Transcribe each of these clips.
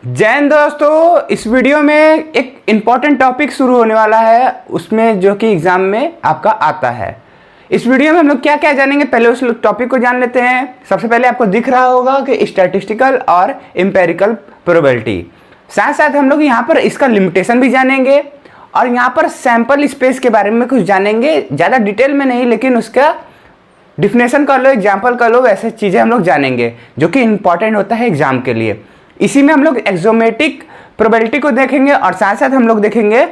जैन दोस्तों, इस वीडियो में एक इम्पॉर्टेंट टॉपिक शुरू होने वाला है, उसमें जो कि एग्जाम में आपका आता है। इस वीडियो में हम लोग क्या क्या जानेंगे, पहले उस टॉपिक को जान लेते हैं। सबसे पहले आपको दिख रहा होगा कि स्टैटिस्टिकल और एम्पेरिकल प्रोबेबिलिटी, साथ साथ हम लोग यहाँ पर इसका लिमिटेशन भी जानेंगे और यहाँ पर सैंपल स्पेस के बारे में कुछ जानेंगे, ज़्यादा डिटेल में नहीं, लेकिन उसका डिफिनेशन कर लो, एग्जाम्पल कर लो, वैसे चीज़ें हम लोग जानेंगे जो कि इंपॉर्टेंट होता है एग्जाम के लिए। इसी में हम लोग एक्सोमेटिक प्रोबेबिलिटी को देखेंगे और साथ साथ हम लोग देखेंगे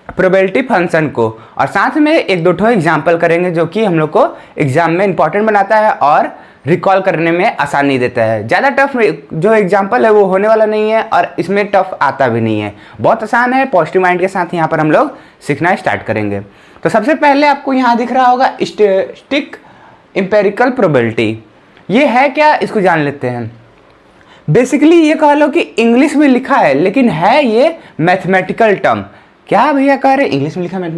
प्रोबेबिलिटी फंक्शन को, और साथ में एक दो ठो एग्जाम्पल करेंगे जो कि हम लोग को एग्जाम में इंपॉर्टेंट बनाता है और रिकॉल करने में आसानी देता है। ज़्यादा टफ जो एग्जाम्पल है वो होने वाला नहीं है और इसमें टफ आता भी नहीं है, बहुत आसान है। पॉजिटिव माइंड के साथ यहाँ पर हम लोग सीखना स्टार्ट करेंगे। तो सबसे पहले आपको यहाँ दिख रहा होगा स्टैटिस्टिक एम्पेरिकल प्रोबेबिलिटी। ये है क्या, इसको जान लेते हैं। बेसिकली ये कह लो कि इंग्लिश में लिखा है, लेकिन है ये मैथमेटिकल टर्म। क्या भैया कह रहे इंग्लिश में लिखा है,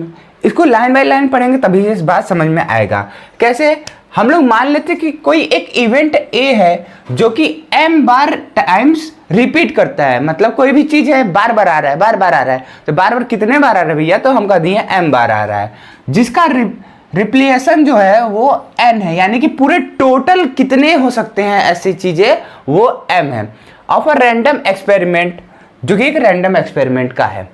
इसको लाइन बाय लाइन पढ़ेंगे तभी इस बात समझ में आएगा। कैसे, हम लोग मान लेते कि कोई एक इवेंट ए है जो कि m बार टाइम्स रिपीट करता है, मतलब कोई भी चीज है बार बार आ रहा है, बार बार आ रहा है। तो बार बार कितने बार आ रहा है भैया, तो हम कह दिए m बार आ रहा है, जिसका रिप्लिएशन जो है वो n है, यानी कि पूरे टोटल कितने हो सकते हैं ऐसी चीजें, वो m है। ऑफ अ रैंडम एक्सपेरिमेंट, जो कि एक रैंडम एक्सपेरिमेंट का है।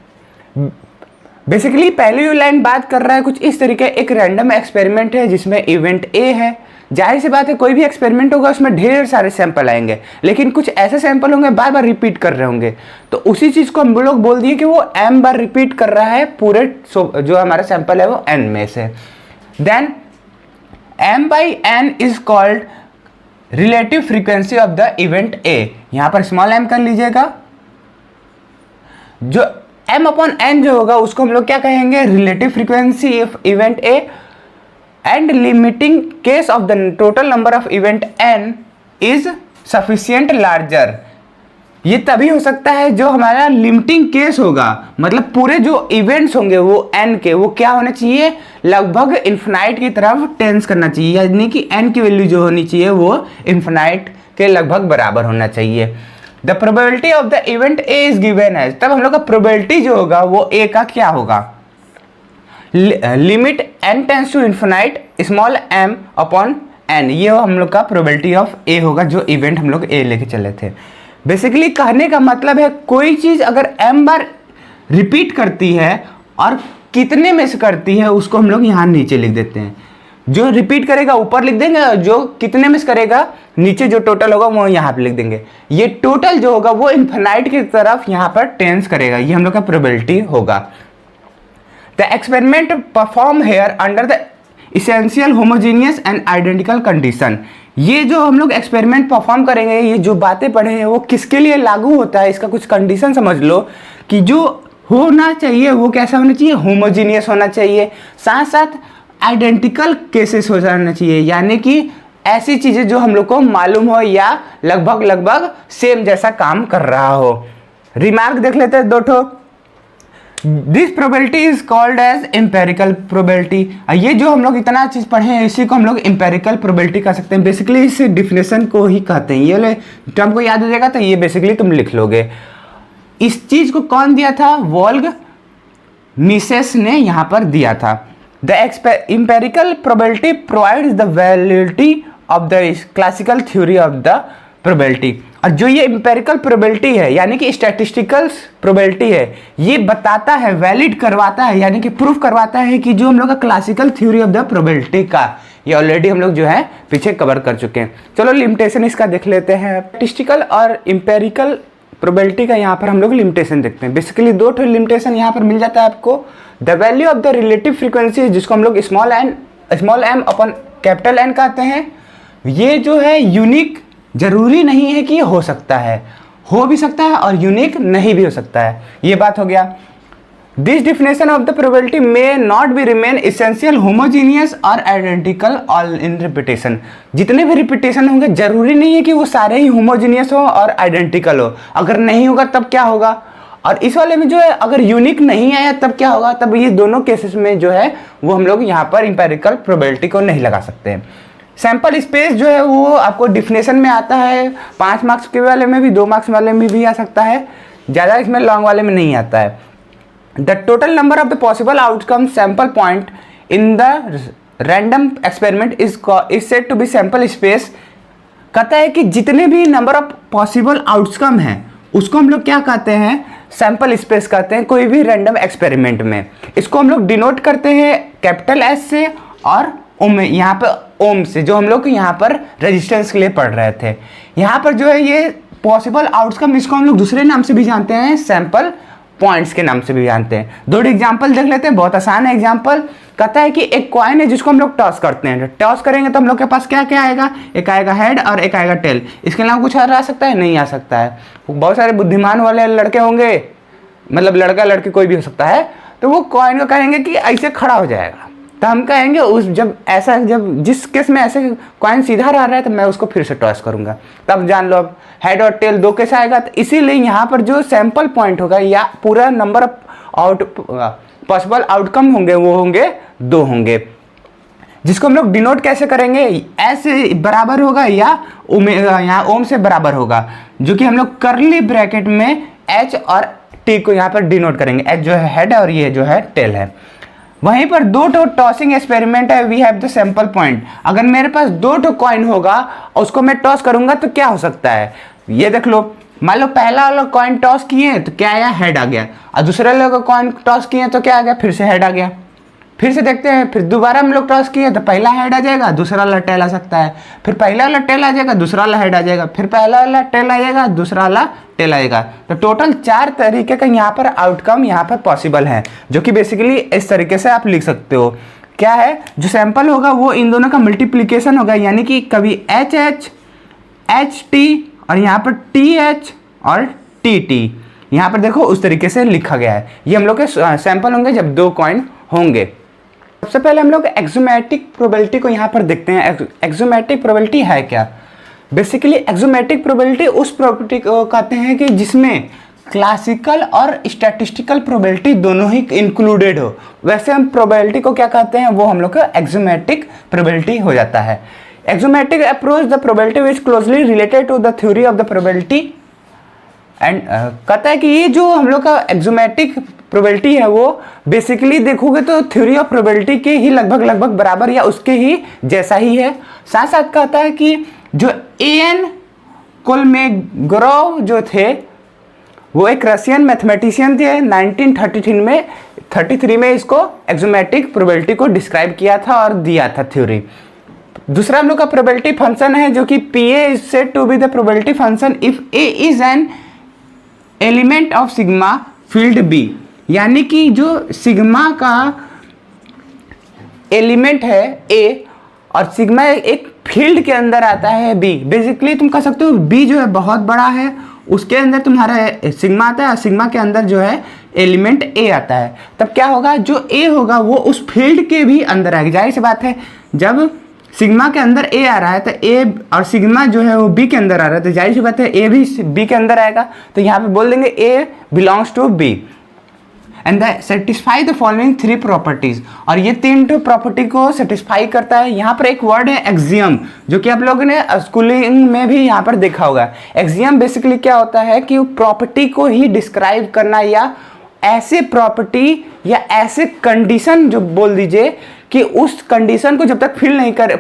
बेसिकली पहली लाइन बात कर रहा है कुछ इस तरीके, एक रैंडम एक्सपेरिमेंट है जिसमें इवेंट ए है। जाहिर सी बात है कोई भी एक्सपेरिमेंट होगा उसमें ढेर सारे सैंपल आएंगे, लेकिन कुछ ऐसे सैंपल होंगे बार बार रिपीट कर रहे होंगे। तो उसी चीज को हम लोग बोल दिए कि वो m बार रिपीट कर रहा है पूरे जो हमारा सैंपल है वो n में से। Then m by n is called relative frequency of the event A। यहां पर स्मॉल m कर लीजिएगा। जो m अपॉन n जो होगा उसको हम लोग क्या कहेंगे, relative frequency of event A, and limiting case of the total number of event n is sufficient larger. ये तभी हो सकता है जो हमारा लिमिटिंग केस होगा, मतलब पूरे जो इवेंट्स होंगे वो n के, वो क्या होना चाहिए, लगभग इन्फिनाइट की तरफ टेंस करना चाहिए, यानी कि n की वैल्यू जो होनी चाहिए वो इन्फिनाइट के लगभग बराबर होना चाहिए। The probability of the event a is given है, तब हम लोग का प्रोबेबिलिटी जो होगा वो a का क्या होगा, limit n tends to infinite small m upon n, ये हम लोग का प्रोबेबिलिटी ऑफ a होगा, जो इवेंट हम लोग a लेके चले थे। बेसिकली कहने का मतलब है कोई चीज अगर m बार रिपीट करती है और कितने में से करती है उसको हम लोग यहाँ नीचे लिख देते हैं। जो रिपीट करेगा ऊपर लिख देंगे, जो कितने में से करेगा नीचे जो टोटल होगा वो यहाँ पे लिख देंगे। ये टोटल जो होगा वो इन्फिनाइट की तरफ यहाँ पर टेंस करेगा, ये हम लोग का प्रोबेबिलिटी होगा। The experiment perform here under the essential homogeneous and identical condition. ये जो हम लोग एक्सपेरिमेंट परफॉर्म करेंगे, ये जो बातें पढ़े हैं वो किसके लिए लागू होता है, इसका कुछ कंडीशन समझ लो कि जो होना चाहिए वो कैसा होना चाहिए, होमोजीनियस होना चाहिए, साथ साथ आइडेंटिकल केसेस हो जाना चाहिए, यानी कि ऐसी चीजें जो हम लोग को मालूम हो या लगभग लगभग सेम जैसा काम कर रहा हो। रिमार्क देख लेते हैं दो ठो। This probability is called as empirical probability. ये जो हम लोग इतना चीज पढ़े हैं इसी को हम लोग एम्पेरिकल प्रोबेबिलिटी कह सकते हैं। बेसिकली इस डिफिनेशन को ही कहते हैं, ये वाले टर्म को याद हो जाएगा तो ये बेसिकली तुम लिख लोगे। इस चीज को कौन दिया था, वोल्ग मिसेस ने यहाँ पर दिया था। The empirical probability provides the validity of the classical theory of the probability. और जो ये एम्पेरिकल प्रोबेबिलिटी है यानी कि स्टैटिस्टिकल प्रोबेबिलिटी है, ये बताता है, वैलिड करवाता है, यानी कि प्रूफ करवाता है कि जो हम लोग का classical theory of the probability का, ये ऑलरेडी हम लोग जो है पीछे कवर कर चुके हैं। चलो लिमिटेशन इसका देख लेते हैं। स्टैटिस्टिकल और एम्पेरिकल प्रोबेबिलिटी का यहाँ पर हम लोग लिमिटेशन देखते हैं। बेसिकली दो ठो लिमिटेशन यहाँ पर मिल जाता है आपको। The value of the relative frequency, जिसको हम लोग small m upon capital N कहते हैं, ये जो है यूनिक जरूरी नहीं है कि ये हो सकता है, हो भी सकता है और यूनिक नहीं भी हो सकता है, ये बात हो गया। This definition of the probability may not be remain essential homogeneous और आइडेंटिकल ऑल इन रिपीटेशन। जितने भी रिपीटेशन होंगे जरूरी नहीं है कि वो सारे ही होमोजीनियस हो और आइडेंटिकल हो, अगर नहीं होगा तब क्या होगा। और इस वाले में जो है अगर यूनिक नहीं आया तब क्या होगा, तब ये दोनों केसेस में जो है वो हम लोग यहाँ पर एम्पेरिकल प्रोबेबिलिटी को नहीं लगा सकते हैं। सैंपल स्पेस जो है वो आपको डिफिनेशन में आता है, 5 मार्क्स के वाले में भी, 2 मार्क्स वाले में भी आ सकता है, ज़्यादा इसमें लॉन्ग वाले में नहीं आता है। The total number of the possible outcome sample point in the random experiment is said to be sample space. कहता है कि जितने भी नंबर ऑफ पॉसिबल आउटकम हैं उसको हम लोग क्या कहते हैं, सैंपल स्पेस कहते हैं कोई भी रैंडम एक्सपेरिमेंट में। इसको हम लोग डिनोट करते हैं कैपिटल एस से और ओम, यहाँ पे ओम से, जो हम लोग यहाँ पर रेजिस्टेंस के लिए पढ़ रहे थे। यहाँ पर जो है ये पॉसिबल आउटकम, इसको हम लोग दूसरे नाम से भी जानते हैं, सैंपल पॉइंट्स के नाम से भी जानते हैं। दो एग्जाम्पल देख लेते हैं, बहुत आसान है एग्जाम्पल। कहता है कि एक कॉइन है जिसको हम लोग टॉस करते हैं, टॉस करेंगे तो हम लोग के पास क्या क्या आएगा, एक आएगा हेड और एक आएगा टेल। इसके अलावा कुछ और आ सकता है, नहीं आ सकता है। बहुत सारे बुद्धिमान वाले लड़के होंगे, मतलब लड़का लड़की कोई भी हो सकता है, तो वो कॉइन को कहेंगे कि ऐसे खड़ा हो जाएगा, तो हम कहेंगे उस जब जिस केस में ऐसे कॉइन सीधा रह रहा है तो मैं उसको फिर से टॉस करूंगा, तब जान लो अब हेड और टेल दो केस आएगा। तो इसीलिए यहाँ पर जो सैंपल पॉइंट होगा या पूरा नंबर ऑफ पॉसिबल आउटकम होंगे वो होंगे 2 होंगे, जिसको हम लोग डिनोट कैसे करेंगे, ऐसे बराबर होगा या यहाँ ओम से बराबर होगा, जो कि हम लोग करली ब्रैकेट में एच और टी को यहाँ पर डिनोट करेंगे। एच जो है हेड है और ये जो है टेल है। वहीं पर 2 टॉसिंग एक्सपेरिमेंट है, we have the sample point. अगर मेरे पास 2 कॉइन होगा और उसको मैं टॉस करूंगा तो क्या हो सकता है, ये देख लो। मान लो पहला वाला कॉइन टॉस किए तो क्या आया, हेड आ गया, और दूसरे वाला कॉइन टॉस किए तो क्या आ गया, फिर से हेड आ गया। फिर से देखते हैं, फिर दोबारा हम लोग टॉस किए तो पहला हेड आ जाएगा, दूसरा वाला टेल आ सकता है, फिर पहला वाला टेल आ जाएगा, दूसरा वाला हेड आ जाएगा, फिर पहला वाला टेल आ जाएगा, दूसरा वाला टेल आएगा। तो टोटल 4 तरीके का यहाँ पर आउटकम यहाँ पर पॉसिबल है, जो कि बेसिकली इस तरीके से आप लिख सकते हो। क्या है, जो सैंपल होगा वो इन दोनों का मल्टीप्लीकेशन होगा, यानी कि कभी एच एच, एच टी और यहाँ पर टी एच और टी टी, यहाँ पर देखो उस तरीके से लिखा गया है। ये हम लोग के सैंपल होंगे जब 2 कॉइन होंगे। सबसे पहले हम लोग एक्सोमेटिक प्रोबेबिलिटी को यहाँ पर देखते हैं। एक्सोमेटिक प्रोबेबिलिटी है क्या, बेसिकली एक्सोमेटिक प्रोबेबिलिटी उस प्रोबेबिलिटी को कहते हैं कि जिसमें क्लासिकल और स्टैटिस्टिकल प्रोबेबिलिटी दोनों ही इंक्लूडेड हो। वैसे हम प्रोबेबिलिटी को क्या कहते हैं, वो हम लोग का एक्सोमेटिक प्रोबेबिलिटी हो जाता है। Axiomatic approach the probability which closely related to the theory of the probability and कहता है कि ये जो हम लोग का एक्सोमेटिक प्रोबेबिलिटी है वो बेसिकली देखोगे तो थ्योरी ऑफ प्रोबेबिलिटी के ही लगभग बराबर या उसके ही जैसा ही है। साथ साथ कहता है कि जो एन कोलमेगोरोव जो थे वो एक रशियन मैथमेटिशियन थे, 1933 में इसको एक्सोमेटिक प्रोबेबिलिटी को डिस्क्राइब किया था और दिया था थ्योरी। दूसरा हम लोग का प्रोबेबिलिटी फंक्शन है जो कि PA is said to be the probability function if A is an element of sigma field B, यानी कि जो सिग्मा का एलिमेंट है A और सिग्मा एक फील्ड के अंदर आता है B। बेसिकली तुम कह सकते हो B जो है बहुत बड़ा है, उसके अंदर तुम्हारा सिग्मा आता है और सिग्मा के अंदर जो है एलिमेंट A आता है। तब क्या होगा, जो A होगा वो उस फील्ड के भी अंदर आएगी। जाहिर सी बात है, जब सिग्मा के अंदर A आ रहा है तो A और सिग्मा जो है वो B के अंदर आ रहा है, तो जाहिर सी बात है A भी B के अंदर आएगा। तो यहाँ पे बोल देंगे A belongs to B and satisfy the following 3 properties. और ये 3 प्रॉपर्टी को सेटिस्फाई करता है। यहाँ पर एक वर्ड है एक्सियम, जो कि आप लोगों ने स्कूलिंग में भी यहाँ पर देखा होगा। एक्सियम बेसिकली क्या होता है कि प्रॉपर्टी को ही डिस्क्राइब करना या ऐसे प्रॉपर्टी या ऐसे कंडीशन जो बोल दीजिए कि उस कंडीशन को जब तक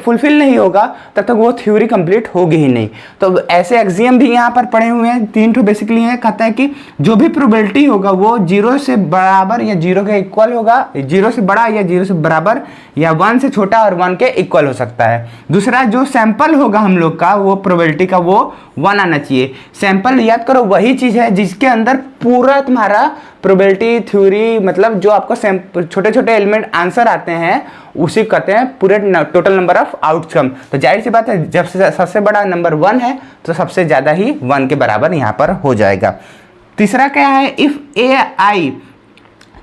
फुलफिल नहीं होगा तब तक वो थ्योरी कंप्लीट होगी ही नहीं। तो ऐसे एक्सियम भी यहाँ पर पड़े हुए हैं, 3 बेसिकली है। कहता है कि जो भी प्रोबेबिलिटी होगा वो 0 से बराबर या 0 के इक्वल होगा, 0 से बड़ा या 0 से बराबर या 1 से छोटा और 1 के इक्वल हो सकता है। दूसरा जो सैंपल होगा हम लोग का वो प्रोबेबिलिटी का वो 1 आना चाहिए। सैंपल याद करो वही चीज़ है जिसके अंदर पूरा तुम्हारा प्रोबेबिलिटी थ्योरी, मतलब जो आपको छोटे छोटे एलिमेंट आंसर आते हैं उसी कहते हैं पूरे टोटल नंबर ऑफ आउटकम। तो जाहिर सी बात है, जब से सबसे बड़ा नंबर 1 है तो सबसे ज़्यादा ही 1 के बराबर यहाँ पर हो जाएगा। तीसरा क्या है, इफ़ AI,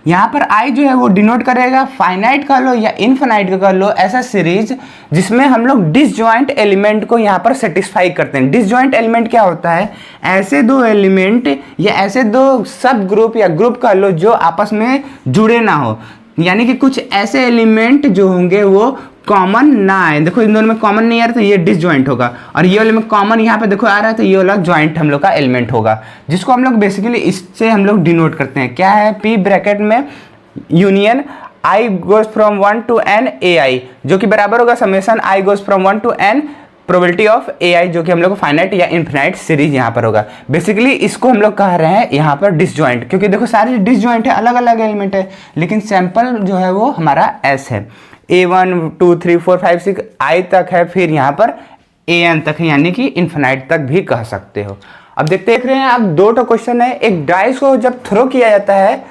यहाँ पर I जो है वो डिनोट करेगा फाइनाइट कर लो या इनफाइनाइट कर लो ऐसा सीरीज जिसमें हम लोग डिसजॉइंट एलिमेंट को यहाँ पर सेटिस्फाई करते हैं। डिसजॉइंट एलिमेंट क्या होता है, ऐसे 2 एलिमेंट या ऐसे 2 सब ग्रुप या ग्रुप कर लो जो आपस में जुड़े ना हो, यानी कि कुछ ऐसे एलिमेंट जो होंगे वो कॉमन ना आए, देखो इन दोनों में कॉमन नहीं आ रहा तो ये डिसजॉइंट होगा, और ये वाले में कॉमन यहाँ पे देखो आ रहा है तो ये वाला जॉइंट हम लोग का एलिमेंट होगा, जिसको हम लोग बेसिकली इससे हम लोग डिनोट करते हैं। क्या है? पी ब्रैकेट में union I goes from 1 to n ai, जो कि बराबर होगा summation I goes from 1 to n probability of ai, जो कि हम लोग को फाइनाइट या इनफिनाइट सीरीज यहाँ पर होगा। बेसिकली इसको हम लोग कह रहे हैं यहाँ पर डिसजॉइंट, क्योंकि देखो सारे डिसजॉइंट है, अलग अलग एलिमेंट है, लेकिन सैंपल जो है वो हमारा s है। a1 2 3 4 5 6 i तक है, फिर यहाँ पर an तक है, यानी कि इनफिनाइट तक भी कह सकते हो। अब देख रहे हैं आप दो क्वेश्चन है। एक डाइस को जब थ्रो किया जाता है,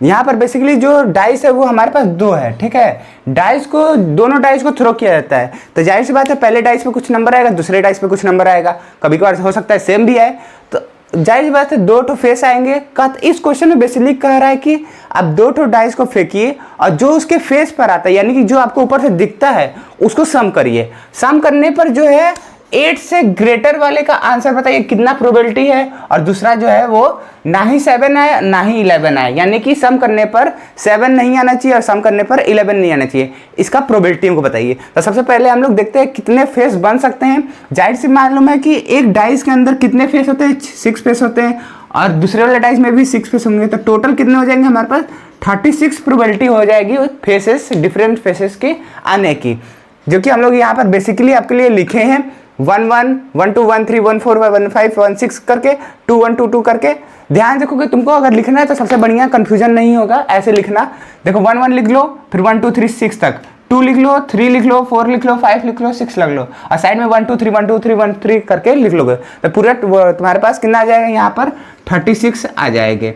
यहाँ पर बेसिकली जो डाइस है वो हमारे पास दो है, ठीक है। डाइस को, दोनों डाइस को थ्रो किया जाता है, तो जाहिर सी बात है पहले डाइस पे कुछ नंबर आएगा, दूसरे डाइस पे कुछ नंबर आएगा, कभी कभार हो सकता है सेम भी आए, तो जाहिर सी बात है दो ठो फेस आएंगे। इस क्वेश्चन में बेसिकली कह रहा है कि आप दो ठो डाइस को फेंकिए और जो उसके फेस पर आता है, यानी कि जो आपको ऊपर से दिखता है, उसको सम करिए। सम करने पर जो है 8 से ग्रेटर वाले का आंसर बताइए कितना प्रोबेबिलिटी है, और दूसरा जो है वो ना ही 7 आए ना ही 11 आए, यानी कि सम करने पर 7 नहीं आना चाहिए और सम करने पर 11 नहीं आना चाहिए। इसका प्रोबेबिलिटी हमको बताइए। तो सबसे पहले हम लोग देखते हैं कितने फेस बन सकते हैं। जाहिर सी मालूम है कि एक डाइस के अंदर कितने फेस होते हैं, 6 फेस होते हैं, और दूसरे वाले डाइस में भी 6 फेस होंगे, तो टोटल कितने हो जाएंगे हमारे पास? 36 प्रोबेबिलिटी हो जाएगी फेसेस, डिफरेंट फेसेस के आने की, जो कि हम लोग यहाँ पर बेसिकली आपके लिए लिखे हैं 1 1 1 2 1 3 1 4 1 5 1 6 करके 2 1 2 2 करके। ध्यान रखोगे, तुमको अगर लिखना है तो सबसे बढ़िया कंफ्यूजन नहीं होगा, ऐसे लिखना। देखो 1 1 लिख लो, फिर 1 2 3 6 तक, 2 लिख लो, 3 लिख लो, 4 लिख लो, 5 लिख लो, 6 लिख लो, और साइड में 1 2 3 1 2 3 1 3 करके लिख लोगे, तो पूरा तुम्हारे पास कितना आ जाएगा? यहाँ पर 36 आ जाएंगे।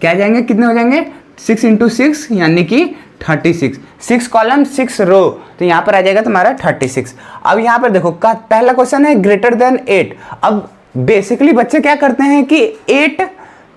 क्या आ जाएंगे? कितने हो जाएंगे? 6 × 6 यानी कि 36, 6 कॉलम 6 रो, तो यहाँ पर आ जाएगा तुम्हारा 36। अब यहाँ पर देखो पहला क्वेश्चन है ग्रेटर देन 8। अब बेसिकली बच्चे क्या करते हैं कि 8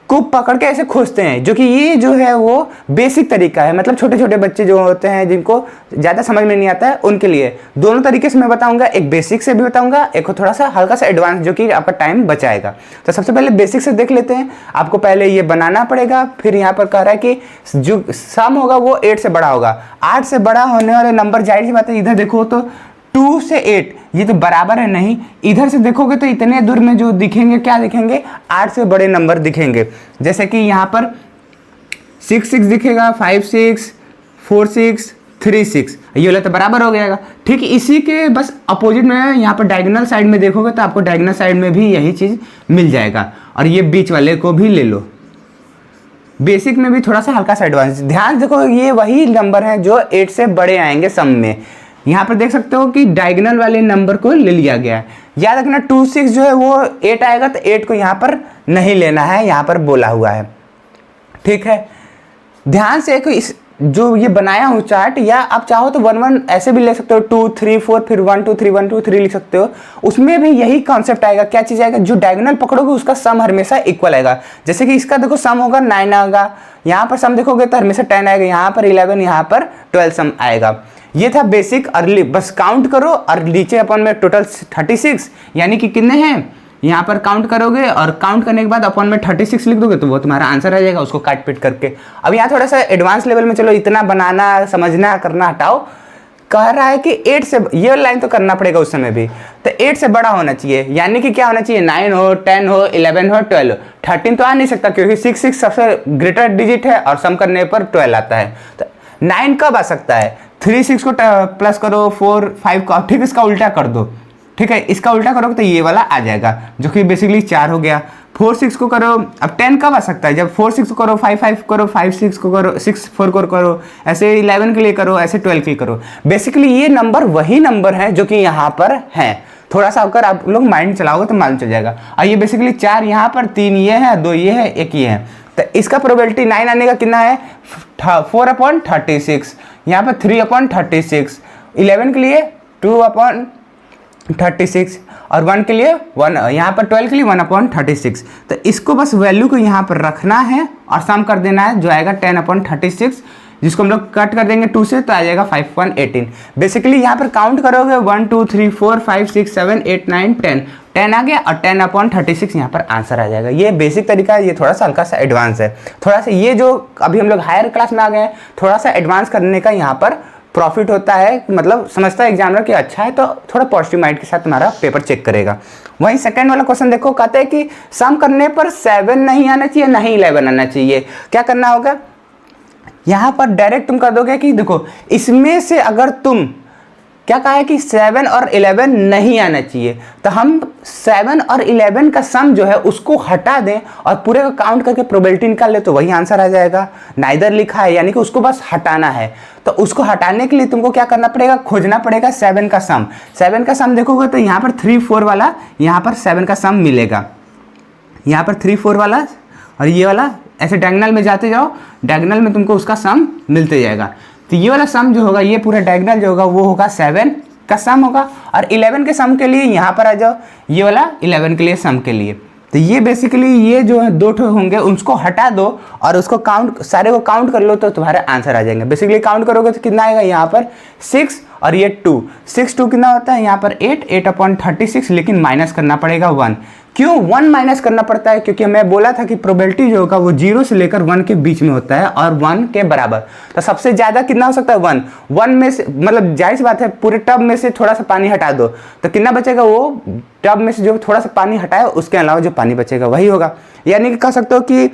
को पकड़ के ऐसे खोजते हैं, जो कि ये जो है वो बेसिक तरीका है, मतलब छोटे छोटे बच्चे जो होते हैं जिनको ज़्यादा समझ में नहीं आता है उनके लिए। दोनों तरीके से मैं बताऊंगा, एक बेसिक से भी बताऊंगा, एक थोड़ा सा हल्का सा एडवांस, जो कि आपका टाइम बचाएगा। तो सबसे पहले बेसिक से देख लेते हैं। आपको पहले ये बनाना पड़ेगा, फिर यहाँ पर कह रहा है कि जो सम होगा वो 8 से बड़ा होगा। 8 से बड़ा होने वाले नंबर, जाहिर सी बात है इधर देखो तो 2 से 8 ये तो बराबर है नहीं, इधर से देखोगे तो इतने दूर में जो दिखेंगे क्या दिखेंगे? 8 से बड़े नंबर दिखेंगे, जैसे कि यहाँ पर 6 6 दिखेगा, 5 6 4 6 3 6, ये वाला तो बराबर हो गया। ठीक, इसी के बस अपोजिट में यहाँ पर डायगोनल साइड में देखोगे तो आपको डायगोनल साइड में भी यही चीज़ मिल जाएगा, और ये बीच वाले को भी ले लो। बेसिक में भी थोड़ा सा हल्का सा एडवांस। ध्यान देखो, ये वही नंबर हैं जो 8 से बड़े आएंगे सम में। यहाँ पर देख सकते हो कि डायगोनल वाले नंबर को ले लिया गया है। याद रखना 2 6 जो है वो 8 आएगा, तो 8 को यहाँ पर नहीं लेना है, यहाँ पर बोला हुआ है। ठीक है, ध्यान से इस जो ये बनाया हूँ चार्ट, या आप चाहो तो 1 1 ऐसे भी ले सकते हो, 2 3 4 फिर 1 2 3 1 2 3 लिख सकते हो। उसमें भी यही कॉन्सेप्ट आएगा। क्या चीज़ आएगा? जो डायगोनल पकड़ोगे उसका सम हमेशा इक्वल आएगा। जैसे कि इसका देखो सम होगा 9 आएगा, यहाँ पर सम देखोगे तो हमेशा 10 आएगा, यहाँ पर 11, यहाँ पर 12 सम आएगा। ये था बेसिक अर्ली, बस काउंट करो और नीचे अपन में टोटल 36 यानी कि कितने हैं यहाँ पर काउंट करोगे, और काउंट करने के बाद अपन में 36 लिख दोगे तो वो तुम्हारा आंसर आ जाएगा, उसको काट पीट करके। अब यहाँ थोड़ा सा एडवांस लेवल में चलो, इतना बनाना समझना करना हटाओ। कह रहा है कि 8 से, ये लाइन तो करना पड़ेगा उस समय भी, तो 8 से बड़ा होना चाहिए, यानी कि क्या होना चाहिए? 9 हो, 10 हो, 11 हो, 12 हो। 13 तो आ नहीं सकता क्योंकि 6 6 सबसे ग्रेटर डिजिट है और सम करने पर 12 आता है। तो 9 कब आ सकता है? 3 6 को प्लस करो, 4 5 को, ठीक इसका उल्टा कर दो। ठीक है, इसका उल्टा करोगे तो ये वाला आ जाएगा, जो कि बेसिकली 4 हो गया। 4 6 को करो, अब 10 कब आ सकता है? जब 4 6 को करो, 5 5 करो, 5 6 को करो, 6 4 को करो, ऐसे 11 के लिए करो, ऐसे 12 के लिए करो। बेसिकली ये नंबर वही नंबर है जो कि यहाँ पर है। थोड़ा सा अगर आप लोग माइंड चलाओगे तो मालूम चल जाएगा। और ये बेसिकली 4 यहाँ पर, 3 ये है, 2 ये है, 1 ये है, तो इसका प्रोबेबिलिटी 9 आने का कितना है? 4/36, यहाँ पर 3/36, 11 के लिए 2/36, और 1 के लिए 1, यहाँ पर 12 के लिए 1/36। तो इसको बस वैल्यू को यहाँ पर रखना है और सम कर देना है, जो आएगा 10/36, जिसको हम लोग कट कर देंगे 2 से तो आ जाएगा 5/18। बेसिकली यहाँ पर काउंट करोगे 1 2 3 4 5 6 7 8 9 10, 10 आ गया, और 10/36 यहाँ पर आंसर आ जाएगा। ये बेसिक तरीका है, ये थोड़ा सा हल्का सा एडवांस है। थोड़ा सा ये जो अभी हम लोग हायर क्लास में आ गए हैं, थोड़ा सा एडवांस करने का यहाँ पर प्रॉफिट होता है, मतलब समझता है एग्जामिनर कि अच्छा है, तो थोड़ा पॉजिटिव माइंड के साथ तुम्हारा पेपर चेक करेगा। वहीं सेकंड वाला क्वेश्चन देखो, कहते हैं कि सम करने पर 7 नहीं आना चाहिए, नहीं 11 आना चाहिए। क्या करना होगा, यहाँ पर डायरेक्ट तुम कर दोगे कि देखो इसमें से अगर तुम क्या कहा है कि 7 और 11 नहीं आना चाहिए, तो हम 7 और 11 का सम जो है उसको हटा दें और पूरे को काउंट करके प्रोबेबिलिटी निकाल ले, तो वही आंसर आ जाएगा। नाइदर लिखा है यानी कि उसको बस हटाना है, तो उसको हटाने के लिए तुमको क्या करना पड़ेगा, खोजना पड़ेगा 7 का सम। 7 का सम देखोगे तो यहाँ पर 3 4 वाला, यहाँ पर 7 का सम मिलेगा, यहाँ पर 3 4 वाला और ये वाला ऐसे डायगोनल में जाते जाओ, डायगोनल में तुमको उसका सम मिलते जाएगा। तो ये वाला सम जो होगा, ये पूरा डायगोनल जो होगा वो होगा 7 का सम होगा, और 11 के सम के लिए यहाँ पर आ जाओ, ये वाला 11 के लिए सम के लिए। तो ये बेसिकली ये जो है 2 ठो होंगे, उसको हटा दो और उसको काउंट, सारे को काउंट कर लो तो तुम्हारे आंसर आ जाएंगे। बेसिकली काउंट करोगे तो कितना आएगा, यहाँ पर 6 और ये 2, 6 2 कितना होता है, यहाँ पर 8/36, लेकिन माइनस करना पड़ेगा 1। क्यों 1 माइनस करना पड़ता है, क्योंकि मैं बोला था कि प्रोबेबिलिटी जो होगा वो 0 से लेकर 1 के बीच में होता है और 1 के बराबर। तो सबसे ज़्यादा कितना हो सकता है, 1। 1 में से मतलब जाहिर सी बात है पूरे टब में से थोड़ा सा पानी हटा दो तो कितना बचेगा, वो टब में से जो थोड़ा सा पानी हटाया उसके अलावा जो पानी बचेगा वही होगा। यानी कि कह सकते हो कि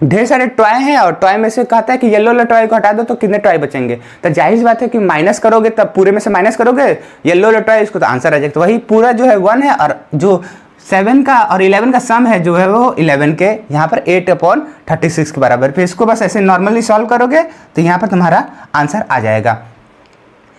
ढेर सारे टॉय हैं और टॉय में से कहता है कि येलो वाला टॉय को हटा दो तो कितने टॉय बचेंगे, तो जाहिर सी बात है कि माइनस करोगे तब पूरे में से माइनस करोगे येलो वाला टॉय, इसको तो आंसर आ जाएगा। तो वही पूरा जो है 1 है और जो 7 का और 11 का सम है जो है वो 11 के यहाँ पर 8/36 के बराबर। फिर इसको बस ऐसे नॉर्मली सॉल्व करोगे तो यहाँ पर तुम्हारा आंसर आ जाएगा।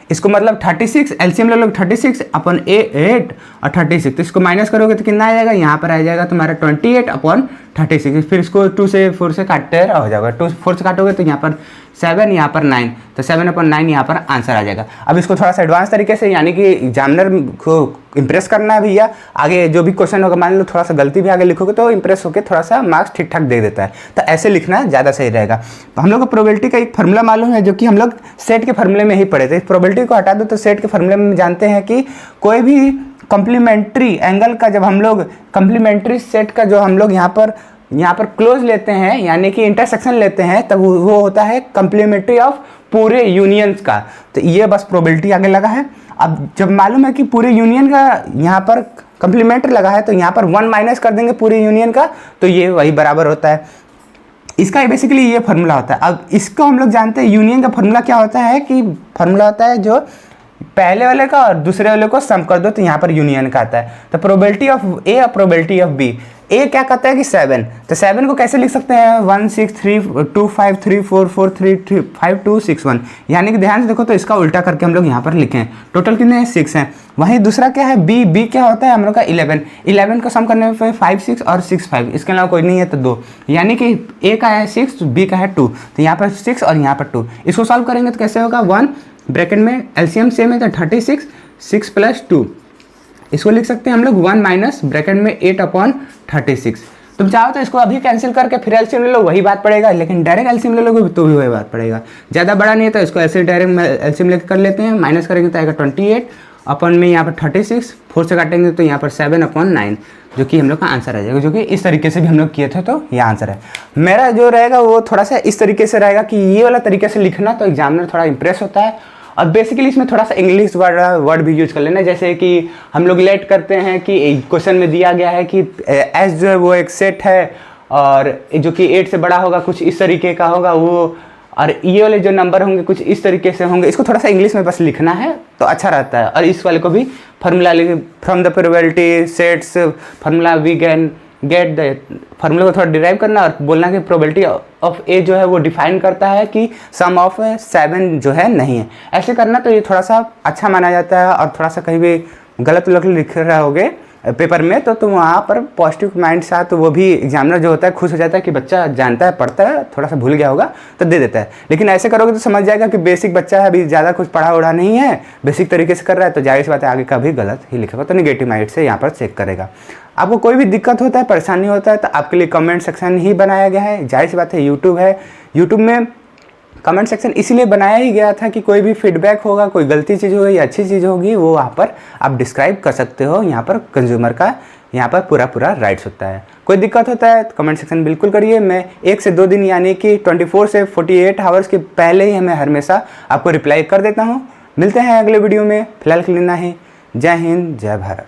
इसको मतलब 36 एलसीएम ले लो, 36/8 और 36, तो इसको माइनस करोगे तो कितना आ जाएगा, यहाँ पर आ जाएगा तुम्हारा 28/36। फिर इसको 2 से 4 से काटते हो जाएगा, 2 4 से काटोगे तो यहाँ पर 7, यहाँ पर 9, तो 7/9 यहाँ पर आंसर आ जाएगा। अब इसको थोड़ा सा एडवांस तरीके से, यानी कि एग्जामिनर को इंप्रेस करना है भैया, आगे जो भी क्वेश्चन होगा मान लो थोड़ा सा गलती भी आगे लिखोगे तो इंप्रेस होकर थोड़ा सा मार्क्स ठीक ठाक दे देता है, तो ऐसे लिखना ज़्यादा सही रहेगा। तो हम लोग को प्रोबेबिलिटी का एक फार्मूला मालूम है जो कि हम लोग सेट के फार्मूले में ही पढ़े थे। प्रोबेबिलिटी को हटा दो तो सेट के फार्मूले में जानते हैं कि कोई भी कॉम्प्लीमेंट्री एंगल का, जब हम लोग कॉम्प्लीमेंट्री सेट का जो हम लोग यहाँ पर क्लोज लेते हैं यानी कि इंटरसेक्शन लेते हैं, तब वो होता है कॉम्प्लीमेंट्री ऑफ पूरे यूनियंस का। तो ये बस प्रोबेबिलिटी आगे लगा है। अब जब मालूम है कि पूरे यूनियन का यहाँ पर कॉम्प्लीमेंट्री लगा है तो यहाँ पर 1 माइनस कर देंगे पूरे यूनियन का, तो ये वही बराबर होता है। इसका बेसिकली ये फार्मूला होता है। अब इसको हम लोग जानते हैं यूनियन का फार्मूला क्या होता है, कि फार्मूला होता है जो पहले वाले का और दूसरे वाले को सम कर दो तो यहाँ पर यूनियन का आता है। तो प्रोबेबिलिटी ऑफ ए और प्रोबेबिलिटी ऑफ बी, ए क्या कहता है कि 7, तो 7 को कैसे लिख सकते हैं, 1 6 3 2 5 3 4 4 3 5 2 6 1, यानी कि ध्यान से देखो तो इसका उल्टा करके हम लोग यहाँ पर लिखें। टोटल कितने हैं, 6 हैं। वहीं दूसरा क्या है, बी, बी क्या होता है हम लोग का 11, 11 को सम करने में 5 6 और 6 5, इसके अलावा कोई नहीं है तो 2, यानी कि ए का है 6 बी का है 2, तो यहाँ पर 6 और यहाँ पर 2। इसको सॉल्व करेंगे तो कैसे होगा, 1 ब्रैकेट में एलसीएम सेम है तो 36, 6 + 2, इसको लिख सकते हैं हम लोग 1 माइनस ब्रैकेट में 8/36। तुम चाहो तो इसको अभी कैंसिल करके फिर एलसीएम ले लो, वही बात पड़ेगा, लेकिन डायरेक्ट एलसीएम ले लोगे तो भी वही बात पड़ेगा। ज़्यादा बड़ा नहीं है तो इसको ऐसे डायरेक्ट एलसीएम लेकर कर लेते हैं, माइनस करेंगे तो आएगा 28 अपन में यहाँ पर 36, 4 से काटेंगे तो यहाँ पर 7/9, जो कि हम लोग का आंसर आ जाएगा, जो कि इस तरीके से भी हम लोग किए थे तो ये आंसर है। मेरा जो रहेगा वो थोड़ा सा इस तरीके से रहेगा कि ये वाला तरीके से लिखना तो एग्जामिनर थोड़ा इंप्रेस होता है, और बेसिकली इसमें थोड़ा सा इंग्लिश वर्ड भी यूज कर लेना, जैसे कि हम लोग लेट करते हैं कि क्वेश्चन में दिया गया है कि एस जो है वो एक सेट है और जो कि 8 से बड़ा होगा, कुछ इस तरीके का होगा वो, और ये वाले जो नंबर होंगे कुछ इस तरीके से होंगे। इसको थोड़ा सा इंग्लिश में बस लिखना है तो अच्छा रहता है। और इस वाले को भी formula from the probability sets formula we can get the formula को थोड़ा डिराइव करना और बोलना कि प्रोबेबिलिटी ऑफ ए जो है वो डिफाइन करता है कि सम ऑफ 7 जो है नहीं है। ऐसे करना तो ये थोड़ा सा अच्छा माना जाता है, और थोड़ा सा कहीं भी गलत लिख रहे होगे पेपर में तो वहाँ पर पॉजिटिव माइंड से तो वो भी एग्जामिनर जो होता है खुश हो जाता है कि बच्चा जानता है, पढ़ता है, थोड़ा सा भूल गया होगा तो दे देता है। लेकिन ऐसे करोगे तो समझ जाएगा कि बेसिक बच्चा है, अभी ज़्यादा कुछ पढ़ा उड़ा नहीं है, बेसिक तरीके से कर रहा है, तो जाहिर सी बात है आगे का भी गलत ही लिखेगा, तो नेगेटिव माइंड से यहाँ पर चेक करेगा। आपको कोई भी दिक्कत होता है, परेशानी होता है तो आपके लिए कमेंट सेक्शन ही बनाया गया है। जाहिर सी बात है यूट्यूब है, यूट्यूब में कमेंट सेक्शन इसीलिए बनाया ही गया था कि कोई भी फीडबैक होगा, कोई गलती चीज़ होगी या अच्छी चीज़ होगी, वो वहाँ पर आप डिस्क्राइब कर सकते हो। यहाँ पर कंज्यूमर का यहाँ पर पूरा राइट्स होता है। कोई दिक्कत होता है तो कमेंट सेक्शन बिल्कुल करिए। मैं 1 से 2 दिन यानी कि 24 से 48 आवर्स के पहले ही मैं हमेशा आपको रिप्लाई कर देता हूँ। मिलते हैं अगले वीडियो में, फिलहाल के लिए इतना ही। जय हिंद, जय भारत।